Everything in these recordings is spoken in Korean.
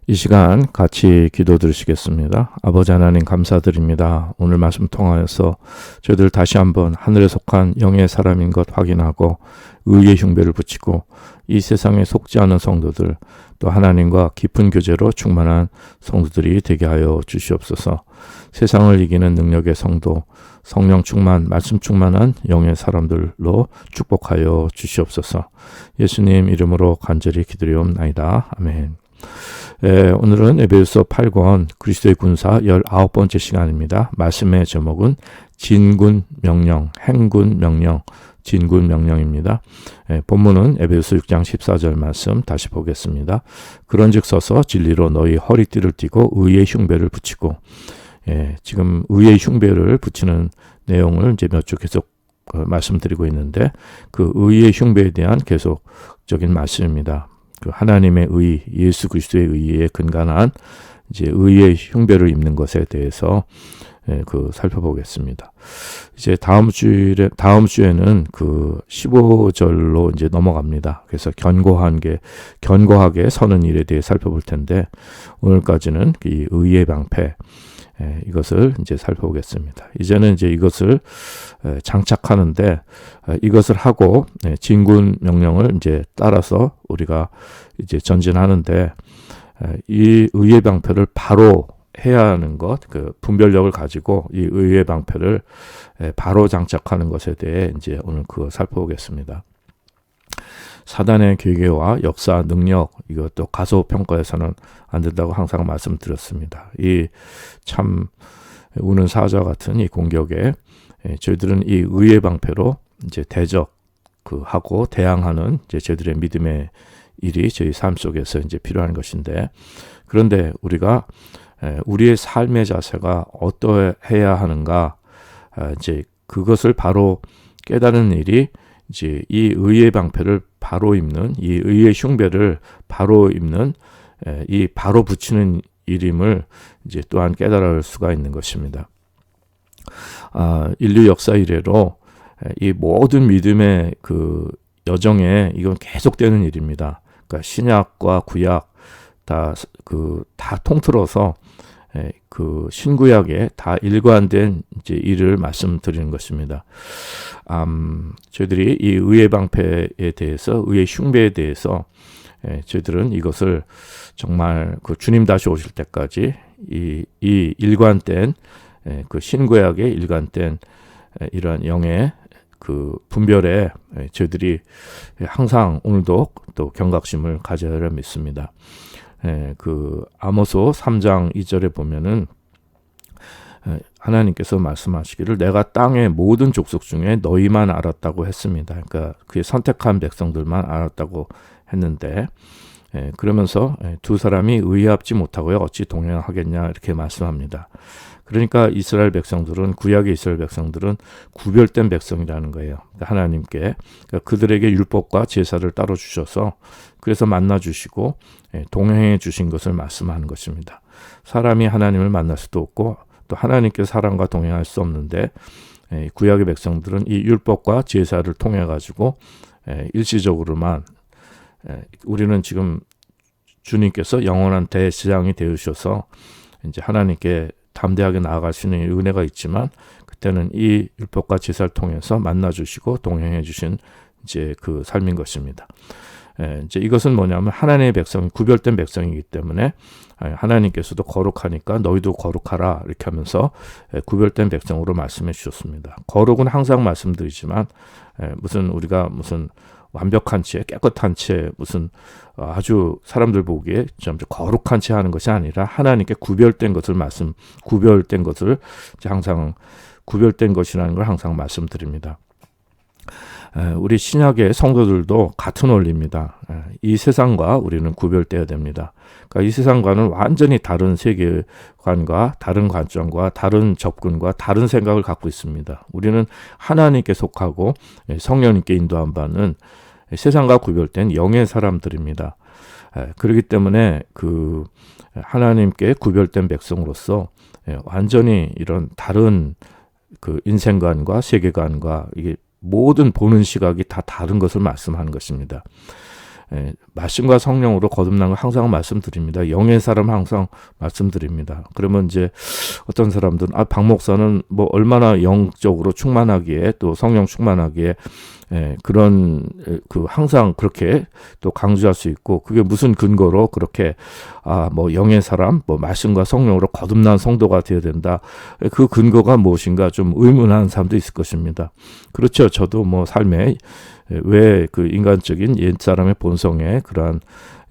이 시간 같이 기도 드리시겠습니다. 아버지 하나님 감사드립니다. 오늘 말씀 통하여서 저희들 다시 한번 하늘에 속한 영의 사람인 것 확인하고 의의 흉배를 붙이고 이 세상에 속지 않은 성도들 또 하나님과 깊은 교제로 충만한 성도들이 되게 하여 주시옵소서. 세상을 이기는 능력의 성도, 성령 충만, 말씀 충만한 영의 사람들로 축복하여 주시옵소서. 예수님 이름으로 간절히 기도리옵나이다. 아멘. 오늘은 에베소서 8권 그리스도의 군사 19번째 시간입니다. 말씀의 제목은 진군 명령, 행군 명령, 진군 명령입니다. 본문은 에베소서 6장 14절 말씀 다시 보겠습니다. 그런즉 서서 진리로 너희 허리띠를 띠고 의의 흉배를 붙이고, 지금 의의 흉배를 붙이는 내용을 이제 몇 주 계속 말씀드리고 있는데 그 의의 흉배에 대한 계속적인 말씀입니다. 그 하나님의 의, 예수 그리스도의 의에 근간한 이제 의의 흉배를 입는 것에 대해서 살펴보겠습니다. 이제 다음 주에는 그 15절로 이제 넘어갑니다. 그래서 견고하게 서는 일에 대해 살펴볼 텐데 오늘까지는 이 의의 방패 이것을 이제 살펴보겠습니다. 이제는 이제 이것을 장착하는데 이것을 하고 진군 명령을 이제 따라서 우리가 이제 전진하는데 이 의의 방패를 바로 해야 하는 것, 그 분별력을 가지고 이 의의 방패를 바로 장착하는 것에 대해 이제 오늘 그거 살펴보겠습니다. 사단의 계계와 역사, 능력, 이것도 가소평가에서는 안 된다고 항상 말씀드렸습니다. 이 참 우는 사자와 같은 이 공격에 저희들은 이 의의 방패로 이제 하고 대항하는 이제 저희들의 믿음의 일이 저희 삶 속에서 이제 필요한 것인데, 그런데 우리가 우리의 삶의 자세가 어떠해야 하는가, 이제 그것을 바로 깨달은 일이 이제 이 의의 방패를 바로 입는, 이 의의 흉배를 바로 입는, 이 바로 붙이는 일임을 이제 또한 깨달을 수가 있는 것입니다. 인류 역사 이래로 이 모든 믿음의 그 여정에 이건 계속되는 일입니다. 그러니까 신약과 구약 다 통틀어서 그 신구약에 다 일관된 이제 일을 말씀드리는 것입니다. 저희들이 이 의의 방패에 대해서, 의의 흉배에 대해서 저희들은 이것을 정말 그 주님 다시 오실 때까지 이 일관된 그 신구약의 일관된 이러한 영의 그 분별에 저희들이 항상 오늘도 또 경각심을 가져야 믿습니다. 그 아모스 3장 2절에 보면은 하나님께서 말씀하시기를 내가 땅의 모든 족속 중에 너희만 알았다고 했습니다. 그러니까 그의 선택한 백성들만 알았다고 했는데, 그러면서 두 사람이 의합지 못하고요 어찌 동행하겠냐 이렇게 말씀합니다. 그러니까 이스라엘 백성들은, 구약의 이스라엘 백성들은 구별된 백성이라는 거예요. 그러니까 하나님께, 그러니까 그들에게 율법과 제사를 따로 주셔서 그래서 만나 주시고 동행해 주신 것을 말씀하는 것입니다. 사람이 하나님을 만날 수도 없고 또 하나님께 사람과 동행할 수 없는데, 구약의 백성들은 이 율법과 제사를 통해 가지고 일시적으로만, 우리는 지금 주님께서 영원한 대제사장이 되으셔서 이제 하나님께 담대하게 나아갈 수 있는 은혜가 있지만, 그때는 이 율법과 제사를 통해서 만나 주시고 동행해 주신 이제 그 삶인 것입니다. 이제 이것은 뭐냐면 하나님의 백성이 구별된 백성이기 때문에 하나님께서도 거룩하니까 너희도 거룩하라 이렇게 하면서 구별된 백성으로 말씀해 주셨습니다. 거룩은 항상 말씀드리지만 우리가 완벽한 채, 깨끗한 채, 아주 사람들 보기에 좀 거룩한 채 하는 것이 아니라 하나님께 구별된 것을 항상 구별된 것이라는 걸 항상 말씀드립니다. 우리 신약의 성도들도 같은 원리입니다. 이 세상과 우리는 구별되어야 됩니다. 그러니까 이 세상과는 완전히 다른 세계관과 다른 관점과 다른 접근과 다른 생각을 갖고 있습니다. 우리는 하나님께 속하고 성령님께 인도한 바는 세상과 구별된 영의 사람들입니다. 그렇기 때문에 그 하나님께 구별된 백성으로서 완전히 이런 다른 그 인생관과 세계관과 이게 모든 보는 시각이 다 다른 것을 말씀하는 것입니다. 말씀과 성령으로 거듭난 걸 항상 말씀드립니다. 영의 사람 항상 말씀드립니다. 그러면 이제 어떤 사람들은 박 목사는 뭐 얼마나 영적으로 충만하기에 또 성령 충만하기에 그런 항상 그렇게 또 강조할 수 있고 그게 무슨 근거로 그렇게 뭐 영의 사람 뭐 말씀과 성령으로 거듭난 성도가 되어야 된다. 그 근거가 무엇인가 좀 의문하는 사람도 있을 것입니다. 그렇죠. 저도 뭐 삶에 왜 그 인간적인 옛사람의 본성에 그러한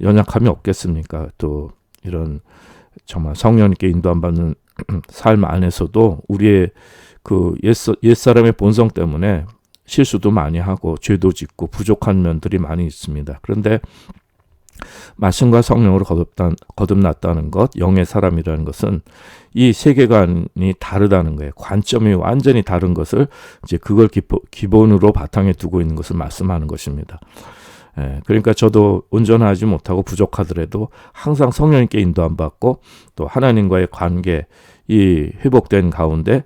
연약함이 없겠습니까? 또 이런 정말 성령님께 인도 안 받는 삶 안에서도 우리의 그 옛사람의 본성 때문에 실수도 많이 하고 죄도 짓고 부족한 면들이 많이 있습니다. 그런데 말씀과 성령으로 거듭났다는 것, 영의 사람이라는 것은 이 세계관이 다르다는 거예요. 관점이 완전히 다른 것을 이제 그걸 기본으로 바탕에 두고 있는 것을 말씀하는 것입니다. 그러니까 저도 온전하지 못하고 부족하더라도 항상 성령님께 인도 안 받고 또 하나님과의 관계 이 회복된 가운데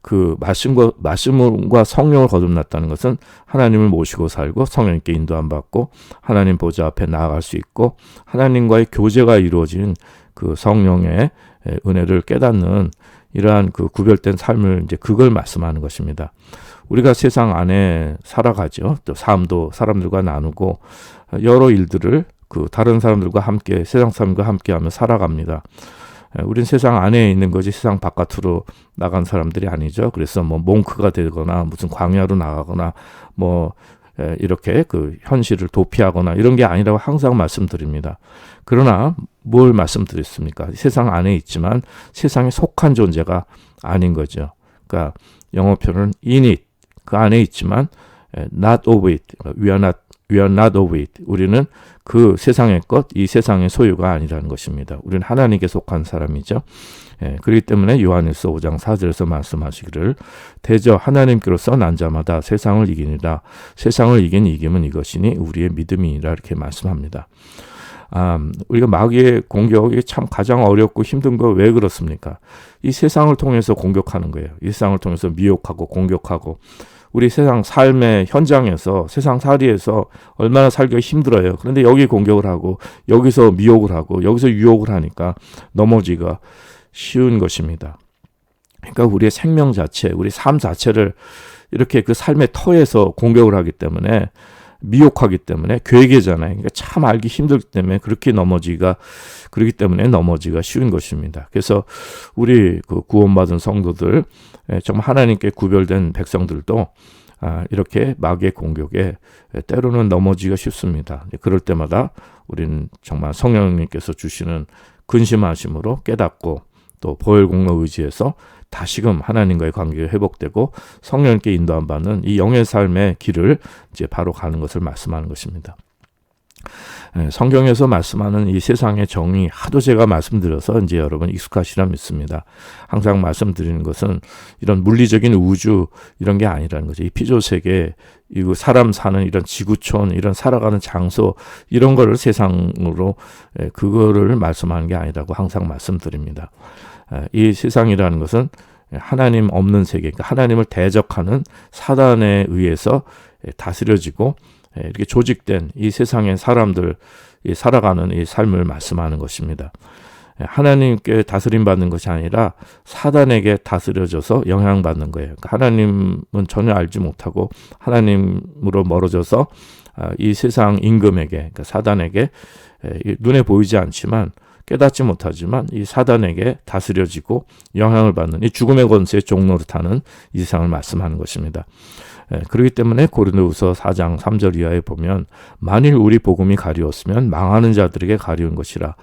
그 말씀과 성령을 거듭났다는 것은 하나님을 모시고 살고 성령님께 인도 안 받고 하나님 보좌 앞에 나아갈 수 있고 하나님과의 교제가 이루어진 그 성령의 은혜를 깨닫는 이러한 그 구별된 삶을 이제 그걸 말씀하는 것입니다. 우리가 세상 안에 살아가죠. 또 삶도 사람들과 나누고 여러 일들을 그 다른 사람들과 함께 세상 사람과 함께하며 살아갑니다. 우린 세상 안에 있는 거지 세상 바깥으로 나간 사람들이 아니죠. 그래서 뭐 몽크가 되거나 무슨 광야로 나가거나 뭐 이렇게 그 현실을 도피하거나 이런 게 아니라고 항상 말씀드립니다. 그러나 뭘 말씀드렸습니까? 세상 안에 있지만 세상에 속한 존재가 아닌 거죠. 그러니까 영어 표현은 in it 그 안에 있지만 not of it we are not of it 우리는 그 세상의 것, 이 세상의 소유가 아니라는 것입니다. 우리는 하나님께 속한 사람이죠. 그렇기 때문에 요한일서 5장 4절에서 말씀하시기를 대저 하나님께로서 난 자마다 세상을 이기니라. 세상을 이긴 이김은 이것이니 우리의 믿음이니라 이렇게 말씀합니다. 우리가 마귀의 공격이 참 가장 어렵고 힘든 거 왜 그렇습니까? 이 세상을 통해서 공격하는 거예요. 이 세상을 통해서 미혹하고 공격하고 우리 세상 삶의 현장에서 세상 살이에서 얼마나 살기가 힘들어요. 그런데 여기 공격을 하고 여기서 미혹을 하고 여기서 유혹을 하니까 넘어지기가 쉬운 것입니다. 그러니까 우리의 생명 자체, 우리 삶 자체를 이렇게 그 삶의 터에서 공격을 하기 때문에 미혹하기 때문에 괴계잖아요. 그러니까 참 알기 힘들기 때문에 그렇기 때문에 넘어지기가 쉬운 것입니다. 그래서 우리 그 구원받은 성도들 정말 하나님께 구별된 백성들도 이렇게 마귀의 공격에 때로는 넘어지기가 쉽습니다. 그럴 때마다 우리는 정말 성령님께서 주시는 근심하심으로 깨닫고 또 보혈 공로 의지해서 다시금 하나님과의 관계가 회복되고 성령님께 인도함 받는 이 영의 삶의 길을 이제 바로 가는 것을 말씀하는 것입니다. 성경에서 말씀하는 이 세상의 정의 하도 제가 말씀드려서 이제 여러분 익숙하시라 믿습니다. 항상 말씀드리는 것은 이런 물리적인 우주 이런 게 아니라는 거죠. 이 피조세계, 이 사람 사는 이런 지구촌, 이런 살아가는 장소 이런 거를 세상으로 그거를 말씀하는 게 아니라고 항상 말씀드립니다. 이 세상이라는 것은 하나님 없는 세계, 그러니까 하나님을 대적하는 사단에 의해서 다스려지고 이렇게 조직된 이 세상의 사람들 살아가는 이 삶을 말씀하는 것입니다. 하나님께 다스림 받는 것이 아니라 사단에게 다스려져서 영향받는 거예요. 그러니까 하나님은 전혀 알지 못하고 하나님으로 멀어져서 이 세상 임금에게, 그러니까 사단에게 눈에 보이지 않지만 깨닫지 못하지만 이 사단에게 다스려지고 영향을 받는 이 죽음의 권세의 종로를 타는 이 세상을 말씀하는 것입니다. 그렇기 때문에 고린도후서 4장 3절 이하에 보면 만일 우리 복음이 가리웠으면 망하는 자들에게 가리운 것이라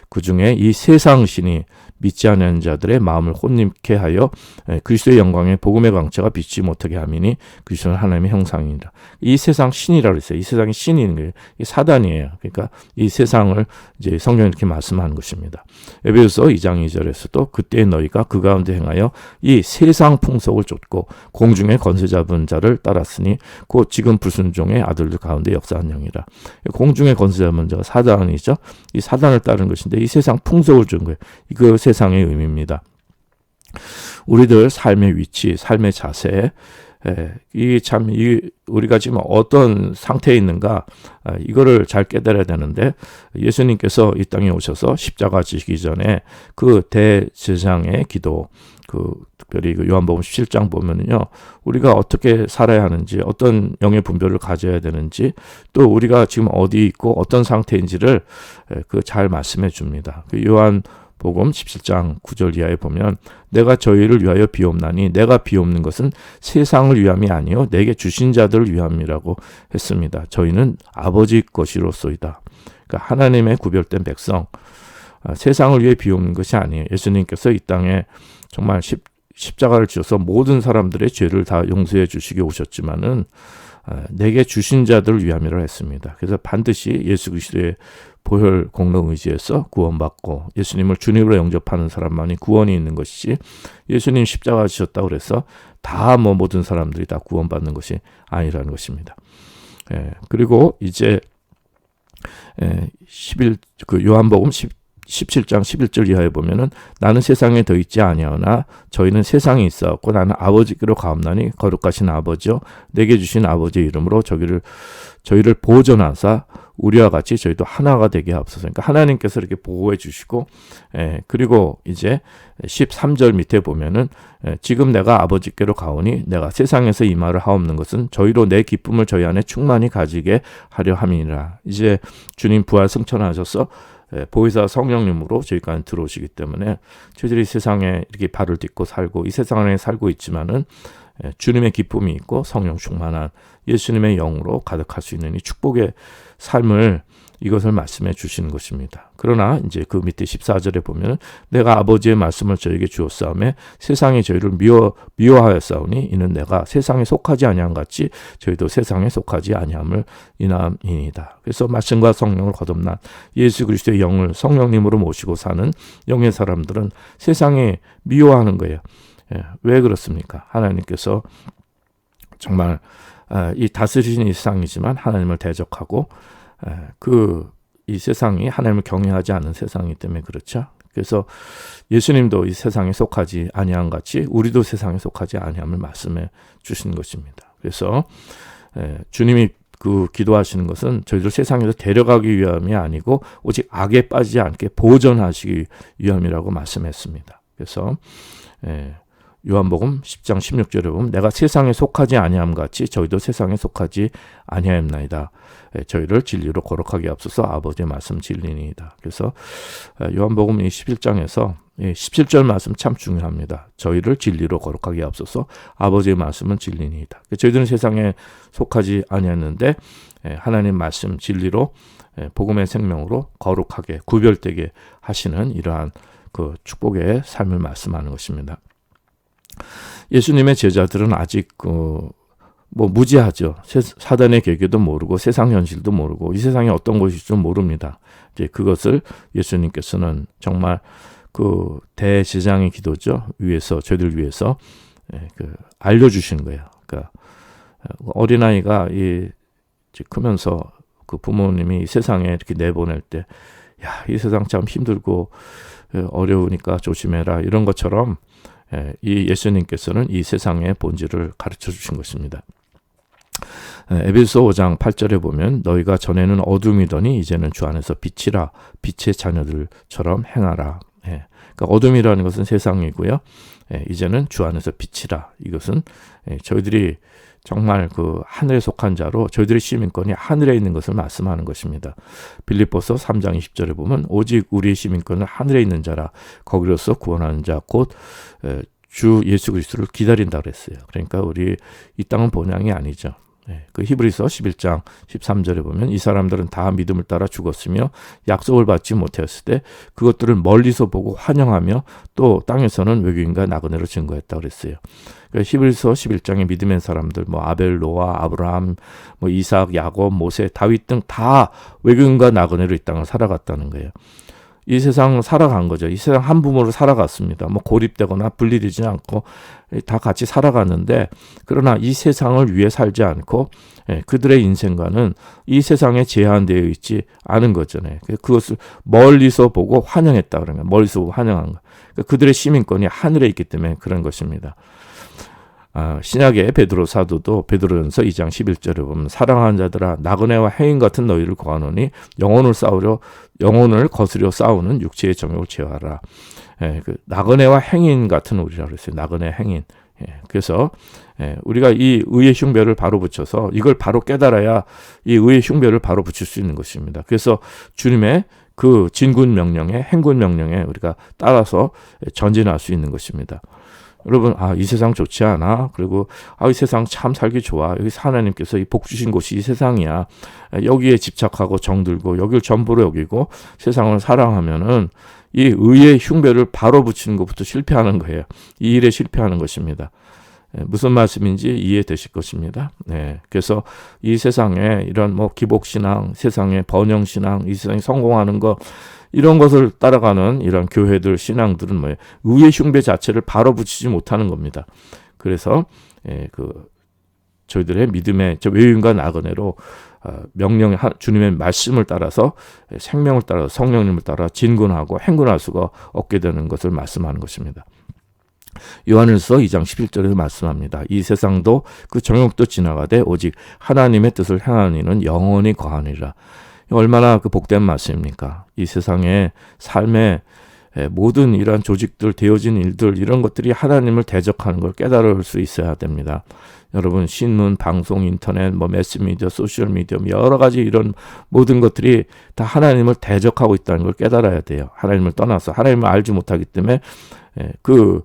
그 중에 이 세상 신이 믿지 않는 자들의 마음을 혼님케 하여 그리스도의 영광의 복음의 광채가 비치지 못하게 함이니 그리스도는 하나님의 형상이니라. 이 세상 신이라고 했어요. 이 세상이 신인 거예요. 이 사단이에요. 그러니까 이 세상을 이제 성경이 이렇게 말씀하는 것입니다. 에베소서 2장 2절에서도 그때 너희가 그 가운데 행하여 이 세상 풍속을 쫓고 공중의 권세 잡은 자를 따랐으니 곧 지금 불순종의 아들들 가운데 역사한 영이라. 공중의 권세 잡은 자가 사단이죠. 이 사단을 따르는 것인데 이 세상 풍속을 준 거예요. 그 세상의 의미입니다. 우리들 삶의 위치, 삶의 자세, 우리가 지금 어떤 상태에 있는가, 이거를 잘 깨달아야 되는데, 예수님께서 이 땅에 오셔서 십자가 지시기 전에 그 대제사장의 기도, 특별히 요한복음 17장 보면은요, 우리가 어떻게 살아야 하는지, 어떤 영의 분별을 가져야 되는지, 또 우리가 지금 어디 있고 어떤 상태인지를 잘 말씀해 줍니다. 요한복음 17장 9절 이하에 보면, 내가 저희를 위하여 비옵나니 내가 비옵는 것은 세상을 위함이 아니요 내게 주신 자들을 위함이라고 했습니다. 저희는 아버지 것이로소이다. 그러니까 하나님의 구별된 백성, 세상을 위해 비옵는 것이 아니에요. 예수님께서 이 땅에 정말 십자가를 지어서 모든 사람들의 죄를 다 용서해 주시게 오셨지만은 내게 주신 자들을 위함이라 했습니다. 그래서 반드시 예수 그리스도의 보혈 공로 의지에서 구원받고 예수님을 주님으로 영접하는 사람만이 구원이 있는 것이지, 예수님 십자가 지셨다고 그래서 모든 사람들이 다 구원받는 것이 아니라는 것입니다. 그리고 이제 요한복음 17장 11절 이하에 보면은, 나는 세상에 더 있지 아니하나 저희는 세상에 있사옵고 나는 아버지께로 가옵나니 거룩하신 아버지여 내게 주신 아버지의 이름으로 저희를 보존하사 우리와 같이 저희도 하나가 되게 하옵소서. 그러니까 하나님께서 이렇게 보호해 주시고, 그리고 이제 13절 밑에 보면은, 지금 내가 아버지께로 가오니 내가 세상에서 이 말을 하옵는 것은 저희로 내 기쁨을 저희 안에 충만히 가지게 하려 함이니라. 이제 주님 부활 승천하셔서 보혜사 성령님으로 저희까지 들어오시기 때문에 저희들이 세상에 이렇게 발을 딛고 살고 이 세상 안에 살고 있지만은 주님의 기쁨이 있고 성령 충만한 예수님의 영으로 가득할 수 있는 이 축복의 삶을, 이것을 말씀해 주시는 것입니다. 그러나 이제 그 밑에 14절에 보면, 내가 아버지의 말씀을 저에게 주었사오매 세상이 저희를 미워하였사오니 이는 내가 세상에 속하지 아니함 같이 저희도 세상에 속하지 아니함을 인함이니이다. 그래서 말씀과 성령을 거듭난 예수 그리스도의 영을 성령님으로 모시고 사는 영의 사람들은 세상에 미워하는 거예요. 왜 그렇습니까? 하나님께서 정말 이 다스리시는 이 세상이지만 하나님을 대적하고, 이 세상이 하나님을 경외하지 않는 세상이기 때문에 그렇죠. 그래서 예수님도 이 세상에 속하지 아니함 같이 우리도 세상에 속하지 아니함을 말씀해 주신 것입니다. 그래서 주님이 기도하시는 것은 저희들 세상에서 데려가기 위함이 아니고 오직 악에 빠지지 않게 보존하시기 위함이라고 말씀했습니다. 그래서 요한복음 10장 16절에 보면, 내가 세상에 속하지 아니함 같이 저희도 세상에 속하지 아니하였나이다. 저희를 진리로 거룩하게 앞서서 아버지의 말씀 진리니이다. 그래서 요한복음 11장에서 17절 말씀 참 중요합니다. 저희를 진리로 거룩하게 앞서서 아버지의 말씀은 진리니이다. 저희들은 세상에 속하지 아니했는데 하나님 말씀 진리로 복음의 생명으로 거룩하게 구별되게 하시는 이러한 축복의 삶을 말씀하는 것입니다. 예수님의 제자들은 아직 무지하죠. 사단의 계계도 모르고 세상 현실도 모르고 이 세상에 어떤 것이 좀 모릅니다. 이제 그것을 예수님께서는 정말 대제사장의 기도죠. 저희들 위해서 알려주신 거예요. 그러니까 어린아이가 크면서 부모님이 이 세상에 이렇게 내보낼 때, 이 세상 참 힘들고 어려우니까 조심해라, 이런 것처럼 이 예수님께서는 이 세상의 본질을 가르쳐 주신 것입니다. 에베소 5장 8절에 보면, 너희가 전에는 어둠이더니 이제는 주 안에서 빛이라, 빛의 자녀들처럼 행하라. 그러니까 어둠이라는 것은 세상이고요. 이제는 주 안에서 빛이라. 이것은 저희들이 정말 하늘에 속한 자로 저희들의 시민권이 하늘에 있는 것을 말씀하는 것입니다. 빌립보서 3장 20절에 보면, 오직 우리의 시민권은 하늘에 있는 자라, 거기로서 구원하는 자 곧 주 예수 그리스도를 기다린다 그랬어요. 그러니까 우리 이 땅은 본향이 아니죠. 히브리서 11장 13절에 보면, 이 사람들은 다 믿음을 따라 죽었으며 약속을 받지 못하였을 때 그것들을 멀리서 보고 환영하며 또 땅에서는 외국인과 나그네로 증거했다 그랬어요. 그러니까 히브리서 11장의 믿음의 사람들, 아벨, 노아, 아브라함, 이삭, 야곱, 모세, 다윗 등 다 외국인과 나그네로 이 땅을 살아갔다는 거예요. 이 세상 살아간 거죠. 이 세상 한 부모로 살아갔습니다. 고립되거나 분리되지 않고 다 같이 살아갔는데, 그러나 이 세상을 위해 살지 않고 그들의 인생과는 이 세상에 제한되어 있지 않은 거잖아요. 그것을 멀리서 보고 환영했다 그러면 멀리서 보고 환영한 거. 그들의 시민권이 하늘에 있기 때문에 그런 것입니다. 신약의 베드로 사도도 베드로전서 2장 11절에 보면 사랑하는 자들아 나그네와 행인 같은 너희를 구하노니 영혼을 거스려 싸우는 육체의 정욕을 제어하라. 그 나그네와 행인 같은 우리라고 그랬어요. 나그네 행인. 그래서 우리가 이 의의 흉배를 바로 붙여서 이걸 바로 깨달아야 이 의의 흉배를 바로 붙일 수 있는 것입니다. 그래서 주님의 그 진군 명령에 행군 명령에 우리가 따라서 전진할 수 있는 것입니다. 여러분, 이 세상 좋지 않아? 그리고, 이 세상 참 살기 좋아. 여기 하나님께서 이 복 주신 곳이 이 세상이야. 여기에 집착하고 정들고, 여길 전부로 여기고, 세상을 사랑하면은, 이 의의 흉배를 바로 붙이는 것부터 실패하는 거예요. 이 일에 실패하는 것입니다. 무슨 말씀인지 이해되실 것입니다. 그래서 이 세상에 이런 기복신앙, 세상의 번영신앙, 이 세상에 성공하는 거, 이런 것을 따라가는 이런 교회들, 신앙들은 뭐예요? 의의 흉배 자체를 바로 붙이지 못하는 겁니다. 그래서 저희들의 믿음의 외인과 나그네로 주님의 말씀을 따라서 생명을 따라 성령님을 따라 진군하고 행군할 수가 없게 되는 것을 말씀하는 것입니다. 요한일서 2장 11절에서 말씀합니다. 이 세상도 그 정욕도 지나가되 오직 하나님의 뜻을 행하는 이는 영원히 거하니라. 얼마나 그 복된 말씀입니까? 이 세상의 삶의 모든 이러한 조직들, 되어진 일들, 이런 것들이 하나님을 대적하는 걸 깨달을 수 있어야 됩니다. 여러분, 신문, 방송, 인터넷, 매스미디어, 소셜미디어, 여러 가지 이런 모든 것들이 다 하나님을 대적하고 있다는 걸 깨달아야 돼요. 하나님을 떠나서 하나님을 알지 못하기 때문에 그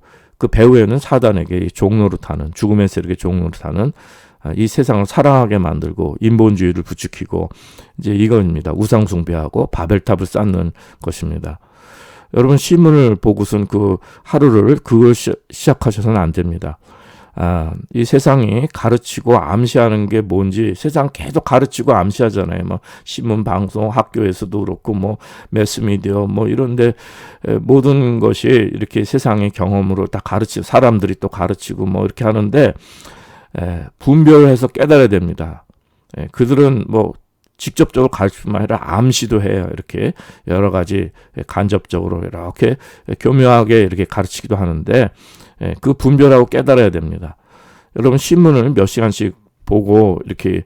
배후에는 사단에게 종노릇하는, 죽음의 세력의 종노릇하는 이 세상을 사랑하게 만들고 인본주의를 부추기고 이제 이겁니다. 우상 숭배하고 바벨탑을 쌓는 것입니다. 여러분, 신문을 보고선 그 하루를 그걸 시작하셔서는 안 됩니다. 이 세상이 가르치고 암시하는 게 뭔지 세상 계속 가르치고 암시하잖아요. 신문, 방송, 학교에서도 그렇고 매스미디어 이런데 모든 것이 이렇게 세상의 경험으로 다 가르치고 사람들이 또 가르치고 이렇게 하는데 분별해서 깨달아야 됩니다. 그들은 직접적으로 가르칠 뿐만 아니라 암시도 해요. 이렇게 여러 가지 간접적으로 이렇게 교묘하게 이렇게 가르치기도 하는데 그 분별하고 깨달아야 됩니다. 여러분, 신문을 몇 시간씩 보고 이렇게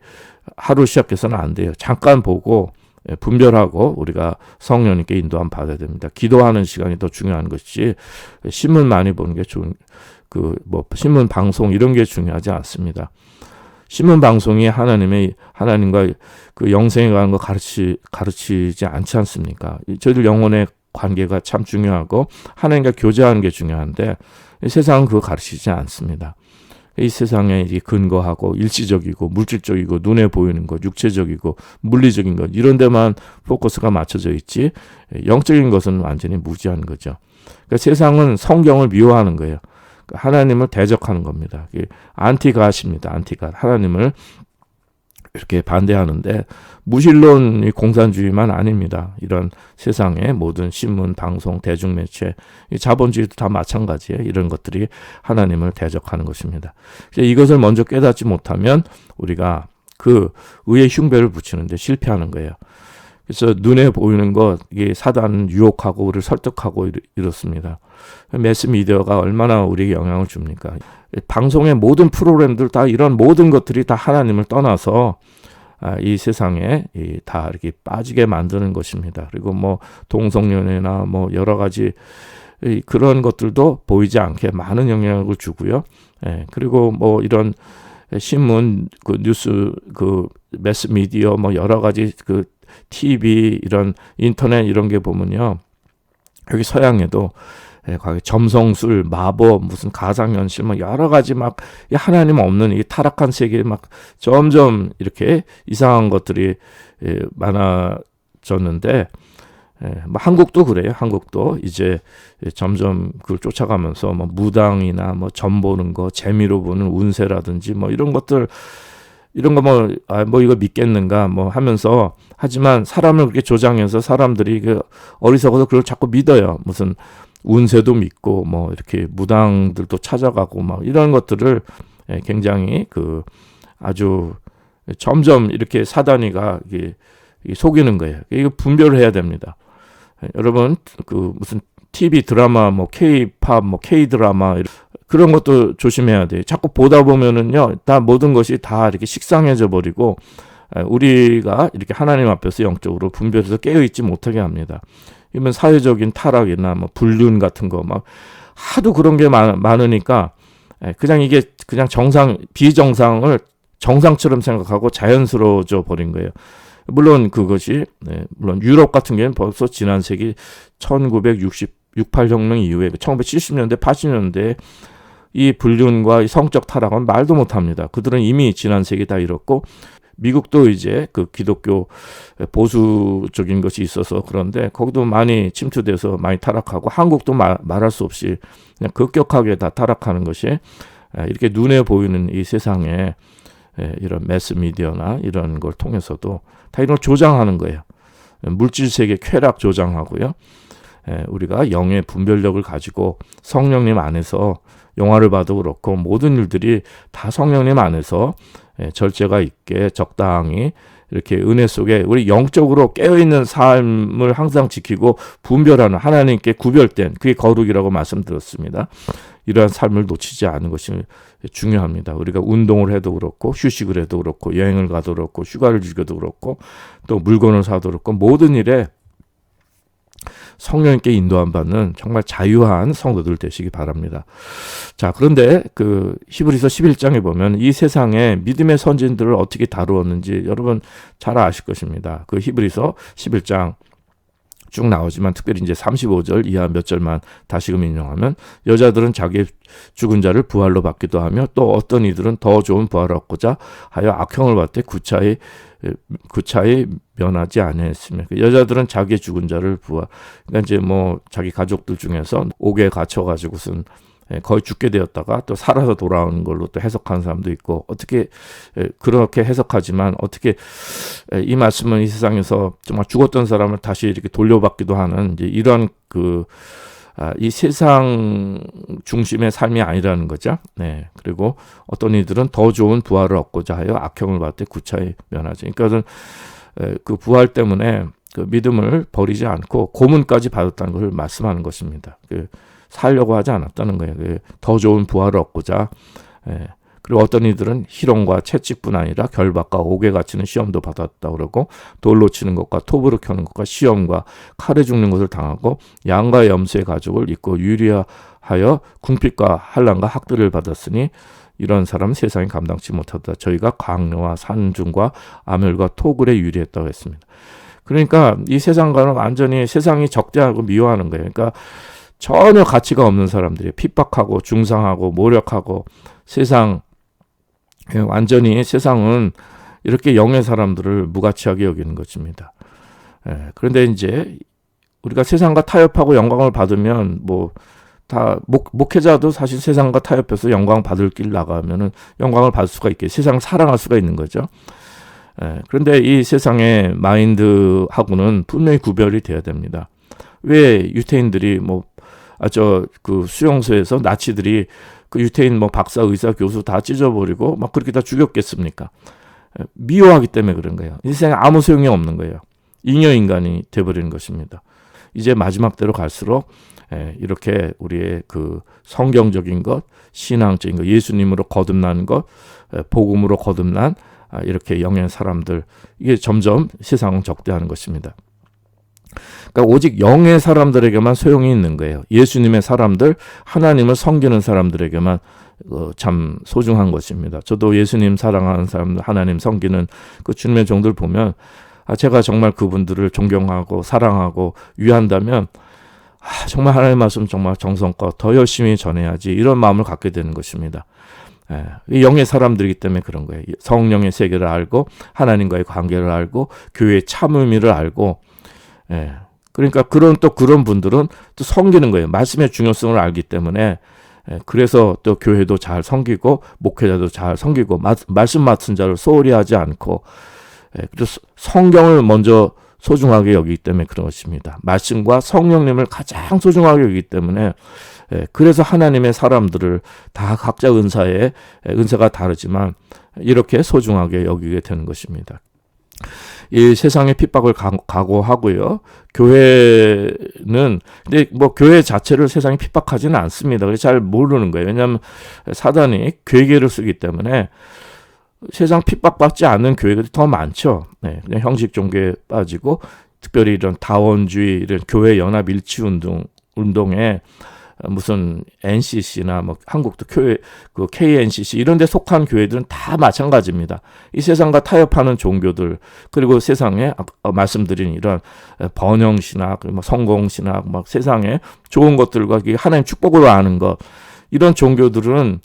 하루 시작해서는 안 돼요. 잠깐 보고 분별하고 우리가 성령님께 인도함 받아야 됩니다. 기도하는 시간이 더 중요한 것이지 신문 많이 보는 게 좋은 신문 방송 이런 게 중요하지 않습니다. 신문 방송이 하나님과 그 영생에 관한 거 가르치지 않지 않습니까? 저희들 영혼의 관계가 참 중요하고 하나님과 교제하는 게 중요한데 세상은 그거 가르치지 않습니다. 이 세상에 근거하고 일시적이고 물질적이고 눈에 보이는 것, 육체적이고 물리적인 것 이런 데만 포커스가 맞춰져 있지 영적인 것은 완전히 무지한 거죠. 그러니까 세상은 성경을 미워하는 거예요. 하나님을 대적하는 겁니다. 안티가십니다. 안티가 하나님을 이렇게 반대하는데 무신론 공산주의만 아닙니다. 이런 세상의 모든 신문, 방송, 대중매체, 자본주의도 다 마찬가지예요. 이런 것들이 하나님을 대적하는 것입니다. 이것을 먼저 깨닫지 못하면 우리가 그 의의 흉배를 붙이는데 실패하는 거예요. 그래서 눈에 보이는 것, 이게 사단 유혹하고 우리를 설득하고 이렇습니다. 매스미디어가 얼마나 우리에게 영향을 줍니까? 방송의 모든 프로그램들 다 이런 모든 것들이 다 하나님을 떠나서 이 세상에 다 이렇게 빠지게 만드는 것입니다. 그리고 동성연애나 여러 가지 그런 것들도 보이지 않게 많은 영향을 주고요. 그리고 이런 신문, 뉴스, 매스미디어, 여러 가지 TV, 이런 인터넷 이런 게 보면요. 여기 서양에도 점성술, 마법, 무슨 가상현실, 여러 가지 하나님 없는 이 타락한 세계에 점점 이렇게 이상한 것들이 많아졌는데, 한국도 그래요. 한국도 이제 점점 그걸 쫓아가면서 무당이나 점 보는 거, 재미로 보는 운세라든지 이런 것들, 이런 거 이거 믿겠는가 하면서 하지만 사람을 그렇게 조장해서 사람들이 어리석어서 그걸 자꾸 믿어요. 무슨 운세도 믿고 이렇게 무당들도 찾아가고 이런 것들을 굉장히 아주 점점 이렇게 사단이가 속이는 거예요. 이거 분별을 해야 됩니다. 여러분, 무슨 TV 드라마, K-팝, K 드라마 그런 것도 조심해야 돼요. 자꾸 보다 보면은요, 다 모든 것이 다 이렇게 식상해져 버리고 우리가 이렇게 하나님 앞에서 영적으로 분별해서 깨어있지 못하게 합니다. 이런 사회적인 타락이나 뭐 불륜 같은 거 막 하도 그런 게 많으니까 그냥 이게 그냥 비정상을 정상처럼 생각하고 자연스러워져 버린 거예요. 물론 그것이 물론 유럽 같은 경우는 벌써 지난 세기 1968혁명 이후에 1970년대 80년대 이 불륜과 이 성적 타락은 말도 못합니다. 그들은 이미 지난 세기 다 잃었고, 미국도 이제 그 기독교 보수적인 것이 있어서 그런데 거기도 많이 침투돼서 많이 타락하고, 한국도 말할 수 없이 그냥 급격하게 다 타락하는 것이 이렇게 눈에 보이는 이 세상에 이런 매스미디어나 이런 걸 통해서도 다 이런 걸 조장하는 거예요. 물질 세계 쾌락 조장하고요. 우리가 영의 분별력을 가지고 성령님 안에서 영화를 봐도 그렇고 모든 일들이 다 성령님 안에서 절제가 있게 적당히 이렇게 은혜 속에 우리 영적으로 깨어있는 삶을 항상 지키고 분별하는, 하나님께 구별된, 그게 거룩이라고 말씀드렸습니다. 이러한 삶을 놓치지 않는 것이 중요합니다. 우리가 운동을 해도 그렇고 휴식을 해도 그렇고 여행을 가도 그렇고 휴가를 즐겨도 그렇고 또 물건을 사도 그렇고 모든 일에 성령님께 인도함 받는 정말 자유한 성도들 되시기 바랍니다. 자, 그런데 그 히브리서 11장에 보면 이 세상에 믿음의 선진들을 어떻게 다루었는지 여러분 잘 아실 것입니다. 그 히브리서 11장 쭉 나오지만 특별히 이제 35절 이하 몇 절만 다시금 인용하면, 여자들은 자기의 죽은 자를 부활로 받기도 하며 또 어떤 이들은 더 좋은 부활을 얻고자 하여 악형을 받되 구차히 면하지 아니했으며, 여자들은 자기의 죽은 자를 부활, 그러니까 이제 뭐 자기 가족들 중에서 옥에 갇혀가지고선 거의 죽게 되었다가 또 살아서 돌아오는 걸로 또 해석하는 사람도 있고, 어떻게 그렇게 해석하지만 어떻게 이 말씀은 이 세상에서 정말 죽었던 사람을 다시 이렇게 돌려받기도 하는 이제 이런 이 세상 중심의 삶이 아니라는 거죠. 네. 그리고 어떤 이들은 더 좋은 부활을 얻고자 하여 악형을 받되 구차히 면하죠. 그러니까 그 부활 때문에 그 믿음을 버리지 않고 고문까지 받았다는 것을 말씀하는 것입니다. 살려고 하지 않았다는 거예요. 더 좋은 부활을 얻고자. 그리고 어떤 이들은 희롱과 채찍뿐 아니라 결박과 옥에 갇히는 시험도 받았다 그러고, 돌로 치는 것과 톱으로 켜는 것과 시험과 칼에 죽는 것을 당하고 양과 염소의 가죽을 입고 유리하여 궁핍과 환난과 학대를 받았으니 이런 사람은 세상이 감당치 못하다. 저희가 강요와 산중과 암혈과 토굴에 유리했다고 했습니다. 그러니까 이 세상과는 완전히 세상이 적대하고 미워하는 거예요. 그러니까 전혀 가치가 없는 사람들이 핍박하고 중상하고 모략하고 세상, 완전히 세상은 이렇게 영의 사람들을 무가치하게 여기는 것입니다. 그런데 이제 우리가 세상과 타협하고 영광을 받으면 뭐 다 목회자도 사실 세상과 타협해서 영광 받을 길 나가면은 영광을 받을 수가 있게, 세상을 사랑할 수가 있는 거죠. 그런데 이 세상의 마인드하고는 분명히 구별이 돼야 됩니다. 왜 유태인들이 그 수용소에서 나치들이 그 유태인 박사, 의사, 교수 다 찢어버리고 막 그렇게 다 죽였겠습니까? 미워하기 때문에 그런 거예요. 이 세상에 아무 소용이 없는 거예요. 잉여인간이 돼버리는 것입니다. 이제 마지막 때로 갈수록 이렇게 우리의 그 성경적인 것, 신앙적인 것, 예수님으로 거듭난 것, 복음으로 거듭난 이렇게 영의 사람들, 이게 점점 세상은 적대하는 것입니다. 그러니까 오직 영의 사람들에게만 소용이 있는 거예요. 예수님의 사람들, 하나님을 섬기는 사람들에게만 참 소중한 것입니다. 저도 예수님 사랑하는 사람들, 하나님 섬기는 그 주님의 종들 보면 제가 정말 그분들을 존경하고 사랑하고 위한다면 정말 하나님의 말씀 정말 정성껏 더 열심히 전해야지, 이런 마음을 갖게 되는 것입니다. 이 영의 사람들이기 때문에 그런 거예요. 성령의 세계를 알고 하나님과의 관계를 알고 교회의 참 의미를 알고, 그러니까 그런 분들은 또 섬기는 거예요. 말씀의 중요성을 알기 때문에. 그래서 또 교회도 잘 섬기고 목회자도 잘 섬기고 말씀 맡은 자를 소홀히 하지 않고, 그래서 성경을 먼저 소중하게 여기기 때문에 그런 것입니다. 말씀과 성령님을 가장 소중하게 여기기 때문에, 그래서 하나님의 사람들을 다 각자 은사가 다르지만 이렇게 소중하게 여기게 되는 것입니다. 이 세상의 핍박을 각오하고요. 교회는 근데 뭐 교회 자체를 세상이 핍박하지는 않습니다. 그래서 잘 모르는 거예요. 왜냐하면 사단이 괴계를 쓰기 때문에 세상 핍박받지 않는 교회들이 더 많죠. 네, 그냥 형식 종교에 빠지고 특별히 이런 다원주의 이런 교회 연합 일치 운동에 무슨 NCC나 뭐 한국도 교회 그 KNCC 이런 데 속한 교회들은 다 마찬가지입니다. 이 세상과 타협하는 종교들 그리고 세상에 말씀드린 이런 번영신학, 뭐 성공신학, 막 세상에 좋은 것들과 하나님 축복으로 아는 것 이런 종교들은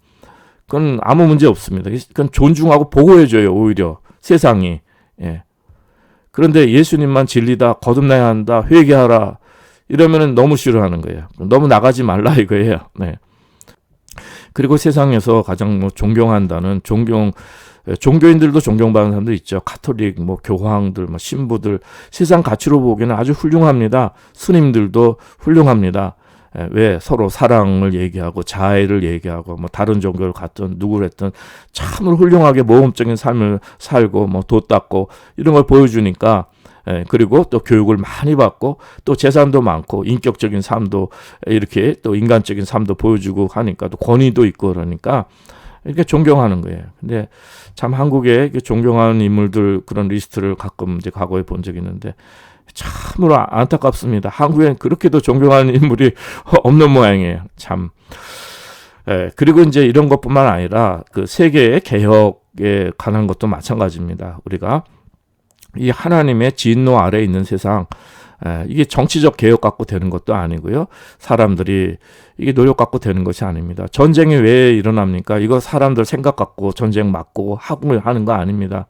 그건 아무 문제 없습니다. 그건 존중하고 보호해줘요. 오히려 세상이. 예. 그런데 예수님만 진리다, 거듭나야 한다, 회개하라 이러면은 너무 싫어하는 거예요. 너무 나가지 말라 이거예요. 네. 그리고 세상에서 가장 뭐 존경한다는 종교인들도 존경받는 사람들 있죠. 가톨릭, 뭐 교황들, 뭐 신부들 세상 가치로 보기에는 아주 훌륭합니다. 스님들도 훌륭합니다. 왜 서로 사랑을 얘기하고 자애를 얘기하고 뭐 다른 종교를 갖든 누구를 했든 참으로 훌륭하게 모험적인 삶을 살고 뭐 도 닦고 이런 걸 보여주니까 그리고 또 교육을 많이 받고 또 재산도 많고 인격적인 삶도 이렇게 또 인간적인 삶도 보여주고 하니까 또 권위도 있고 그러니까 이렇게 존경하는 거예요. 근데 참 한국에 존경하는 인물들 그런 리스트를 가끔 이제 과거에 본 적이 있는데 참으로 안타깝습니다. 한국엔 그렇게도 존경하는 인물이 없는 모양이에요. 참. 그리고 이제 이런 것뿐만 아니라 그 세계의 개혁에 관한 것도 마찬가지입니다. 우리가 이 하나님의 진노 아래에 있는 세상, 이게 정치적 개혁 갖고 되는 것도 아니고요. 사람들이 이게 노력 갖고 되는 것이 아닙니다. 전쟁이 왜 일어납니까? 이거 사람들 생각 갖고 전쟁 막고 하고 하는 거 아닙니다.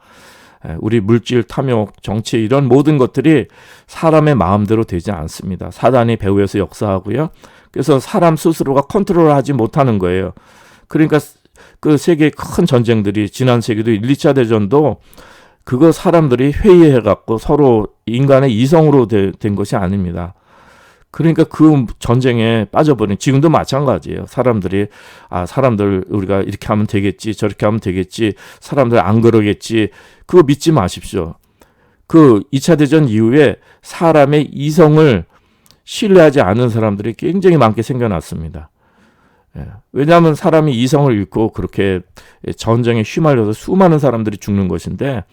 우리 물질, 탐욕, 정치 이런 모든 것들이 사람의 마음대로 되지 않습니다. 사단이 배후에서 역사하고요. 그래서 사람 스스로가 컨트롤하지 못하는 거예요. 그러니까 그 세계의 큰 전쟁들이 지난 세기도 1, 2차 대전도 그거 사람들이 회의해갖고 서로 인간의 이성으로 된 것이 아닙니다. 그러니까 그 전쟁에 빠져버린 지금도 마찬가지예요. 사람들이 사람들 우리가 이렇게 하면 되겠지 저렇게 하면 되겠지 사람들 안 그러겠지 그거 믿지 마십시오. 그 2차 대전 이후에 사람의 이성을 신뢰하지 않는 사람들이 굉장히 많게 생겨났습니다. 왜냐하면 사람이 이성을 잃고 그렇게 전쟁에 휘말려서 수많은 사람들이 죽는 것인데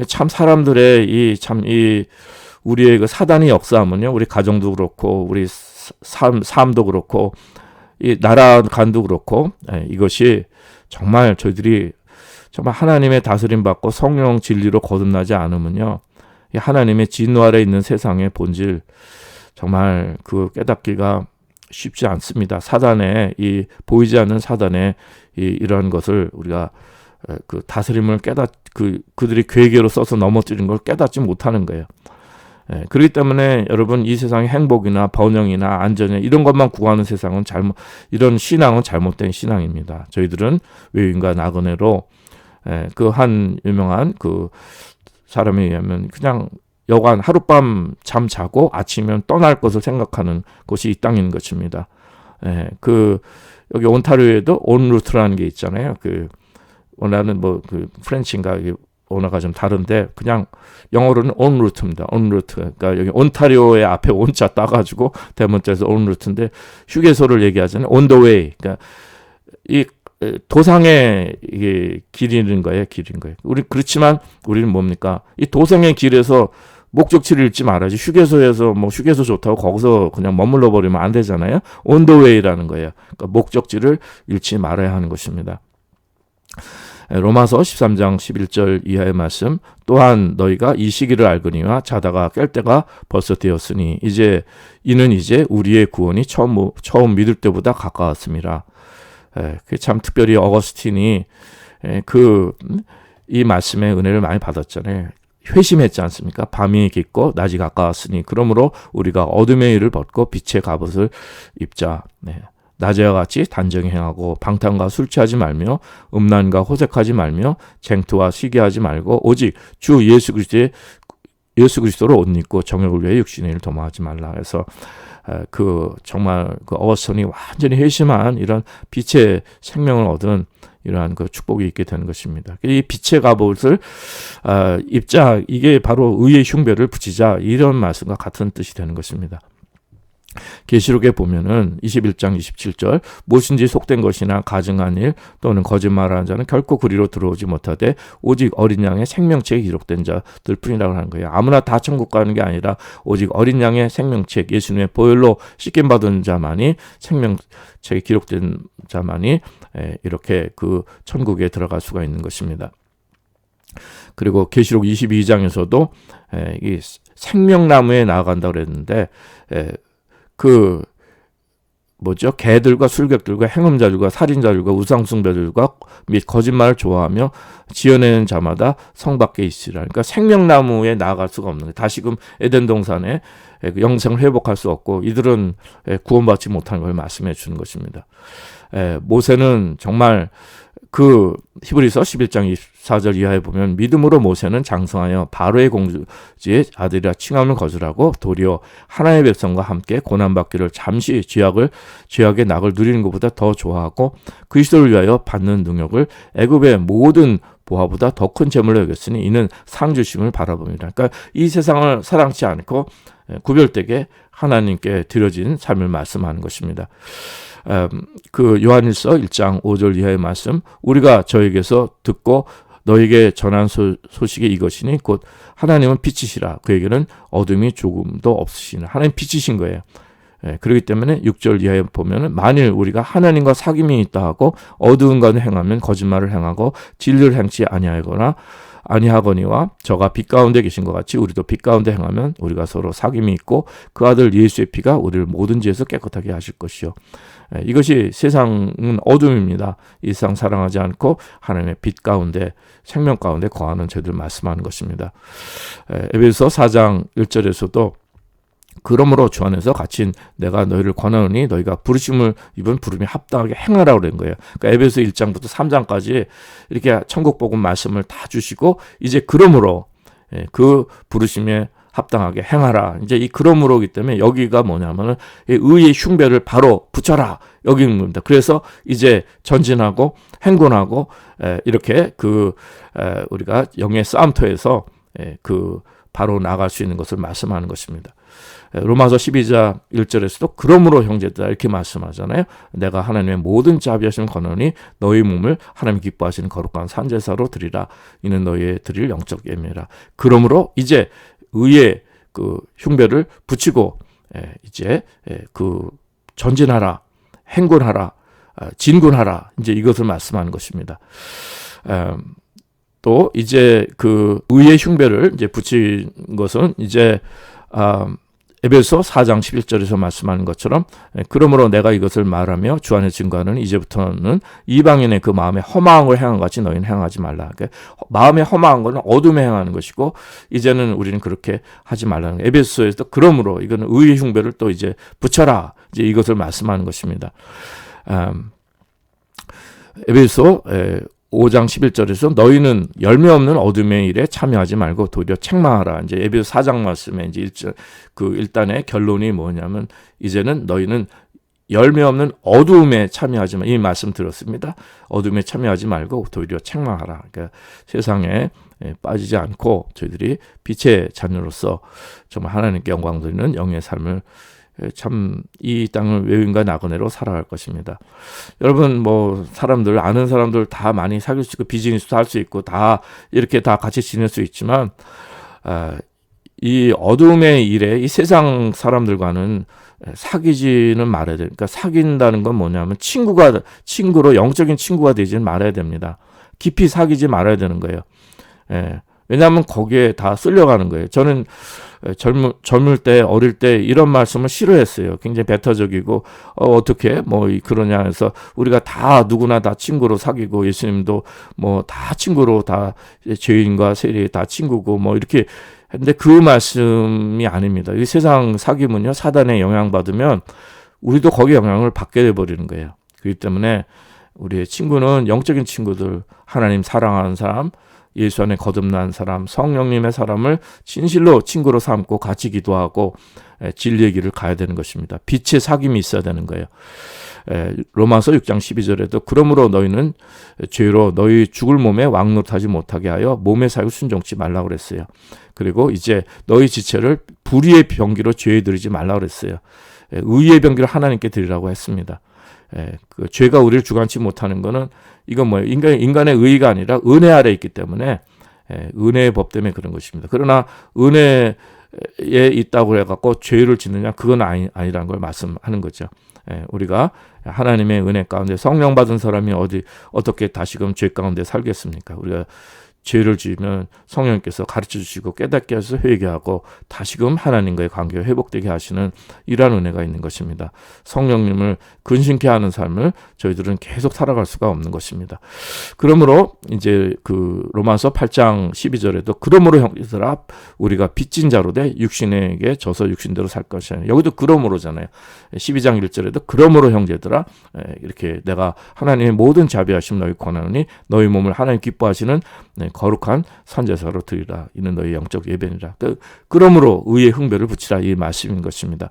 참 사람들의 이 우리의 그 사단의 역사하면요, 우리 가정도 그렇고, 우리 삶도 그렇고, 이 나라 간도 그렇고, 이것이 정말 저희들이 정말 하나님의 다스림 받고 성령 진리로 거듭나지 않으면요, 이 하나님의 진노 아래 있는 세상의 본질, 정말 그 깨닫기가 쉽지 않습니다. 사단의 보이지 않는 사단의 이러한 것을 우리가 그 다스림을 그들이 괴계로 써서 넘어뜨린 걸 깨닫지 못하는 거예요. 그렇기 때문에 여러분 이 세상의 행복이나 번영이나 안전이나 이런 것만 구하는 세상은 이런 신앙은 잘못된 신앙입니다. 저희들은 외인과 나그네로 그 한 유명한 그 사람에 의하면 그냥 여간 하룻밤 잠 자고 아침이면 떠날 것을 생각하는 곳이 이 땅인 것입니다. 여기 온타리오에도 온루트라는 게 있잖아요. 원래는 그 프렌치인가 언어가 좀 다른데 그냥 영어로는 온루트입니다. 온루트. 그러니까 여기 온타리오의 앞에 온자 따가지고 대문자에서 온루트인데 휴게소를 얘기하잖아요. on the way. 그러니까 이 도상의 길인 거예요. 그렇지만 우리는 뭡니까? 이 도상의 길에서 목적지를 잃지 말아야지. 휴게소에서 휴게소 좋다고 거기서 그냥 머물러 버리면 안 되잖아요. on the way라는 거예요. 그러니까 목적지를 잃지 말아야 하는 것입니다. 로마서 13장 11절 이하의 말씀 또한 너희가 이 시기를 알거니와 자다가 깰 때가 벌써 되었으니 이는 이제 우리의 구원이 처음 믿을 때보다 가까웠습니다. 참 특별히 어거스틴이 이 말씀의 은혜를 많이 받았잖아요. 회심했지 않습니까? 밤이 깊고 낮이 가까웠으니 그러므로 우리가 어둠의 일을 벗고 빛의 갑옷을 입자. 낮에와 같이 단정히 행하고 방탕과 술 취하지 말며 음란과 호색하지 말며 쟁투와 시기하지 말고 오직 주 예수 그리스도로 옷 입고 정욕을 위해 육신의 일을 도모하지 말라. 해서 정말 어거스틴이 완전히 회심한 이런 빛의 생명을 얻은 이러한 그 축복이 있게 되는 것입니다. 이 빛의 갑옷을 입자, 이게 바로 의의 흉배를 붙이자, 이런 말씀과 같은 뜻이 되는 것입니다. 계시록에 보면은 21장 27절 무엇인지 속된 것이나 가증한 일 또는 거짓말하는 자는 결코 그리로 들어오지 못하되 오직 어린 양의 생명책에 기록된 자들 뿐이라고 하는 거예요. 아무나 다 천국 가는 게 아니라 오직 어린 양의 생명책, 예수님의 보혈로 씻김 받은 자만이, 생명책에 기록된 자만이 이렇게 그 천국에 들어갈 수가 있는 것입니다. 그리고 계시록 22장에서도 이 생명나무에 나아간다고 그랬는데 개들과 술객들과 행음자들과 살인자들과 우상숭배들과 및 거짓말을 좋아하며 지어내는 자마다 성 밖에 있으리라. 그러니까 생명나무에 나아갈 수가 없는 거예요. 다시금 에덴 동산에 영생을 회복할 수 없고 이들은 구원받지 못하는 걸 말씀해 주는 것입니다. 모세는 정말 그 히브리서 11장 24절 이하에 보면 믿음으로 모세는 장성하여 바로의 공주의 아들이라 칭함을 거절하고 도리어 하나님의 백성과 함께 고난받기를 잠시 죄악의 낙을 누리는 것보다 더 좋아하고 그리스도를 위하여 받는 능력을 애굽의 모든 보화보다 더 큰 재물로 여겼으니 이는 상 주심을 바라봅니다. 그러니까 이 세상을 사랑치 않고 구별되게 하나님께 드려진 삶을 말씀하는 것입니다. 그 요한일서 1장 5절 이하의 말씀, 우리가 저에게서 듣고 너에게 전한 소식이 이것이니 곧 하나님은 빛이시라. 그에게는 어둠이 조금도 없으시나. 하나님 빛이신 거예요. 그렇기 때문에 6절 이하에 보면은 만일 우리가 하나님과 사귐이 있다 하고 어두운 가운데 행하면 거짓말을 행하고 진리를 행치 아니하거니와 저가 빛 가운데 계신 것 같이 우리도 빛 가운데 행하면 우리가 서로 사귐이 있고 그 아들 예수의 피가 우리를 모든 죄에서 깨끗하게 하실 것이요. 이것이 세상은 어둠입니다. 이 세상 사랑하지 않고 하나님의 빛 가운데, 생명 가운데 거하는 저희들 말씀하는 것입니다. 에베소 4장 1절에서도 그러므로 주 안에서 갇힌 내가 너희를 권하노니 너희가 부르심을 입은 부름에 합당하게 행하라고 그런 거예요. 그러니까 에베소 1장부터 3장까지 이렇게 천국 복음 말씀을 다 주시고 이제 그러므로 그 부르심에 합당하게 행하라. 이제 이 그러므로기 때문에 여기가 뭐냐면은 의의 흉배를 바로 붙여라. 여기는 겁니다. 그래서 이제 전진하고 행군하고 이렇게 우리가 영의 싸움터에서 바로 나갈 수 있는 것을 말씀하는 것입니다. 로마서 12장 1절에서도 그러므로 형제들아 이렇게 말씀하잖아요. 내가 하나님의 모든 자비하심을 권하노니 너희 몸을 하나님 기뻐하시는 거룩한 산제사로 드리라. 이는 너희의 드릴 영적 예배라. 그러므로 이제 의의 그 흉배를 붙이고 이제 전진하라, 행군하라, 진군하라. 이제 이것을 말씀하는 것입니다. 또 이제 그 의의 흉배를 이제 붙인 것은 이제 에베소 4장 11절에서 말씀하는 것처럼 그러므로 내가 이것을 말하며 주 안에 증거하는 이제부터는 이방인의 그 마음에 허망한 걸 행한 같이 너희는 행하지 말라. 그러니까 마음에 허망한 것은 어둠에 행하는 것이고 이제는 우리는 그렇게 하지 말라는 거예요. 에베소에서 그러므로 이거는 의의 흉배를 또 이제 붙여라. 이제 이것을 말씀하는 것입니다. 에베소 5장 11절에서 너희는 열매 없는 어둠의 일에 참여하지 말고 도리어 책망하라. 이제 에베소 4장 말씀에 이제 일단의 결론이 뭐냐면 이제는 너희는 열매 없는 어두움에 참여하지 말. 이 말씀 들었습니다. 어둠에 참여하지 말고 도리어 책망하라. 그러니까 세상에 빠지지 않고 저희들이 빛의 자녀로서 정말 하나님께 영광 드리는 영의 삶을 참 이 땅을 외인과 나그네로 살아갈 것입니다. 여러분 사람들 아는 사람들 다 많이 사귈 수 있고 비즈니스도 할 수 있고 다 이렇게 다 같이 지낼 수 있지만 이 어둠의 일에 이 세상 사람들과는 사귀지는 말아야 돼요. 그러니까 사귄다는 건 뭐냐면 친구로 영적인 친구가 되지는 말아야 됩니다. 깊이 사귀지 말아야 되는 거예요. 왜냐하면 거기에 다 쓸려가는 거예요. 저는 젊을 때 어릴 때 이런 말씀을 싫어했어요. 굉장히 배타적이고 어떻게 그러냐 해서 우리가 다 누구나 다 친구로 사귀고 예수님도 다 친구로 다 죄인과 세리 다 친구고 이렇게 했는데 그 말씀이 아닙니다. 이 세상 사귐은요 사단에 영향받으면 우리도 거기에 영향을 받게 돼버리는 거예요. 그렇기 때문에 우리의 친구는 영적인 친구들, 하나님 사랑하는 사람, 예수 안에 거듭난 사람, 성령님의 사람을 진실로 친구로 삼고 같이 기도하고 진리의 길을 가야 되는 것입니다. 빛의 사귐이 있어야 되는 거예요. 로마서 6장 12절에도 그러므로 너희는 죄로 너희 죽을 몸에 왕노릇하지 못하게 하여 몸의 사욕 순종치 말라고 그랬어요. 그리고 이제 너희 지체를 불의의 병기로 죄에 들이지 말라고 그랬어요. 의의 병기를 하나님께 드리라고 했습니다. 그 죄가 우리를 주관치 못하는 거는 이건 뭐예요? 인간의 의의가 아니라 은혜 아래 있기 때문에 은혜의 법 때문에 그런 것입니다. 그러나 은혜에 있다고 해갖고 죄를 짓느냐? 그건 아니라는 걸 말씀하는 거죠. 우리가 하나님의 은혜 가운데 성령 받은 사람이 어떻게 다시금 죄 가운데 살겠습니까? 우리가 죄를 지으면 성령께서 가르쳐 주시고 깨닫게 해서 회개하고 다시금 하나님과의 관계가 회복되게 하시는 이러한 은혜가 있는 것입니다. 성령님을 근심케 하는 삶을 저희들은 계속 살아갈 수가 없는 것입니다. 그러므로 이제 그 로마서 8장 12절에도 그러므로 형제들아 우리가 빚진 자로 돼 육신에게 져서 육신대로 살 것이냐. 여기도 그러므로잖아요. 12장 1절에도 그러므로 형제들아 이렇게 내가 하나님의 모든 자비하심 너희 권하노니 너희 몸을 하나님 기뻐하시는 거룩한 산제사로 드리라. 이는 너희 영적 예배니라. 그러므로 의의 흥배를 붙이라. 이 말씀인 것입니다.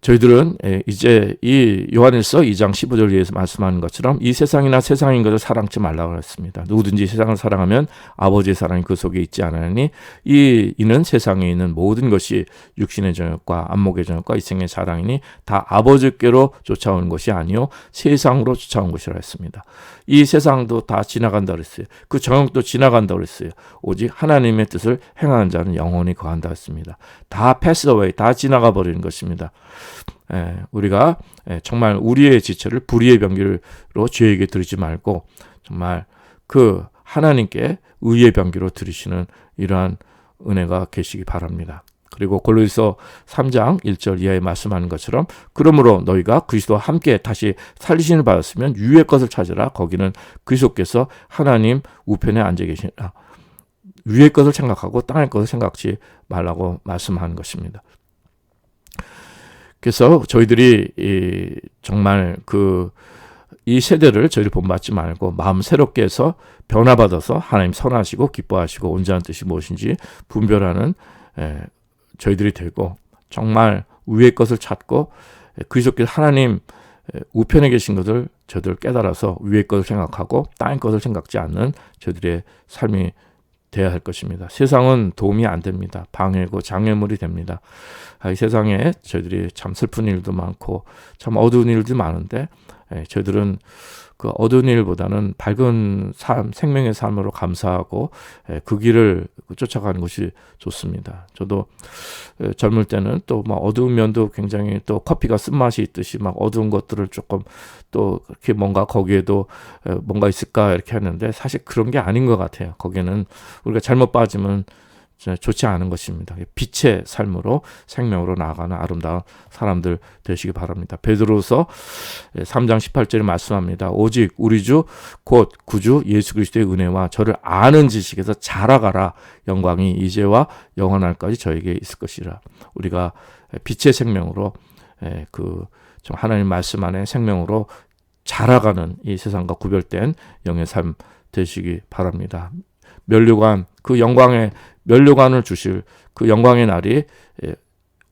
저희들은 이제 이 요한일서 2장 15절에서 말씀하는 것처럼 이 세상이나 세상인 것을 사랑치 말라고 했습니다. 누구든지 세상을 사랑하면 아버지의 사랑이 그 속에 있지 않으니 이는 세상에 있는 모든 것이 육신의 정욕과 안목의 정욕과 이생의 자랑이니 다 아버지께로 쫓아오는 것이 아니요 세상으로 쫓아온 것이라 했습니다. 이 세상도 다 지나간다 그랬어요. 그 정욕도 지나간다 그랬어요. 오직 하나님의 뜻을 행하는 자는 영원히 거한다 했습니다. 다 패스 어웨이, 다 지나가 버리는 것입니다. 우리가 정말 우리의 지체를 불의의 병기로 죄에게 드리지 말고 정말 그 하나님께 의의 병기로 드리시는 이러한 은혜가 계시기 바랍니다. 그리고 골로새서 3장 1절 이하에 말씀하는 것처럼 그러므로 너희가 그리스도와 함께 다시 살리심을 받았으면 위의 것을 찾으라. 거기는 그리스도께서 하나님 우편에 앉아 계시니라. 위의 것을 생각하고 땅의 것을 생각지 말라고 말씀하는 것입니다. 그래서 저희들이 정말 이 세대를 저희를 본받지 말고 마음 새롭게 해서 변화받아서 하나님 선하시고 기뻐하시고 온전한 뜻이 무엇인지 분별하는 저희들이 되고 정말 위의 것을 찾고 그리스도께서 하나님 우편에 계신 것을 저희들 깨달아서 위의 것을 생각하고 땅의 것을 생각지 않는 저희들의 삶이 돼야 할 것입니다. 세상은 도움이 안 됩니다. 방해고 장애물이 됩니다. 이 세상에 저희들이 참 슬픈 일도 많고 참 어두운 일도 많은데 저희들은 그 어두운 일보다는 밝은 삶, 생명의 삶으로 감사하고 그 길을 쫓아가는 것이 좋습니다. 저도 젊을 때는 또 막 어두운 면도 굉장히 또 커피가 쓴맛이 있듯이 막 어두운 것들을 조금 또 그렇게 뭔가 거기에도 뭔가 있을까 이렇게 했는데 사실 그런 게 아닌 것 같아요. 거기에는 우리가 잘못 빠지면 좋지 않은 것입니다. 빛의 삶으로 생명으로 나아가는 아름다운 사람들 되시기 바랍니다. 베드로서 3장 18절에 말씀합니다. 오직 우리 주 곧 구주 예수 그리스도의 은혜와 저를 아는 지식에서 자라가라. 영광이 이제와 영원할까지 저에게 있을 것이라. 우리가 빛의 생명으로 좀 하나님 말씀 안에 생명으로 자라가는 이 세상과 구별된 영의 삶 되시기 바랍니다. 면류관 그 영광의 면류관을 주실 그 영광의 날이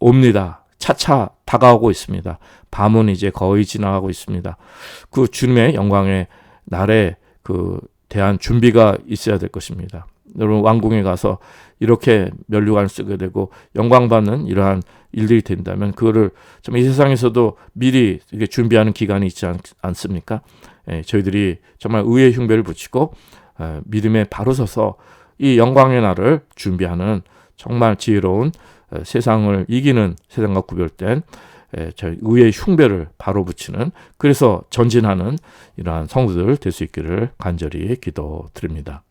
옵니다. 차차 다가오고 있습니다. 밤은 이제 거의 지나가고 있습니다. 그 주님의 영광의 날에 대한 준비가 있어야 될 것입니다. 여러분 왕궁에 가서 이렇게 면류관을 쓰게 되고 영광받는 이러한 일들이 된다면 그거를 좀 이 세상에서도 미리 이렇게 준비하는 기간이 있지 않습니까? 저희들이 정말 의의 흉배를 붙이고 믿음에 바로 서서 이 영광의 날을 준비하는 정말 지혜로운 세상을 이기는 세상과 구별된 의의 흉배를 바로 붙이는 그래서 전진하는 이러한 성도들 될 수 있기를 간절히 기도드립니다.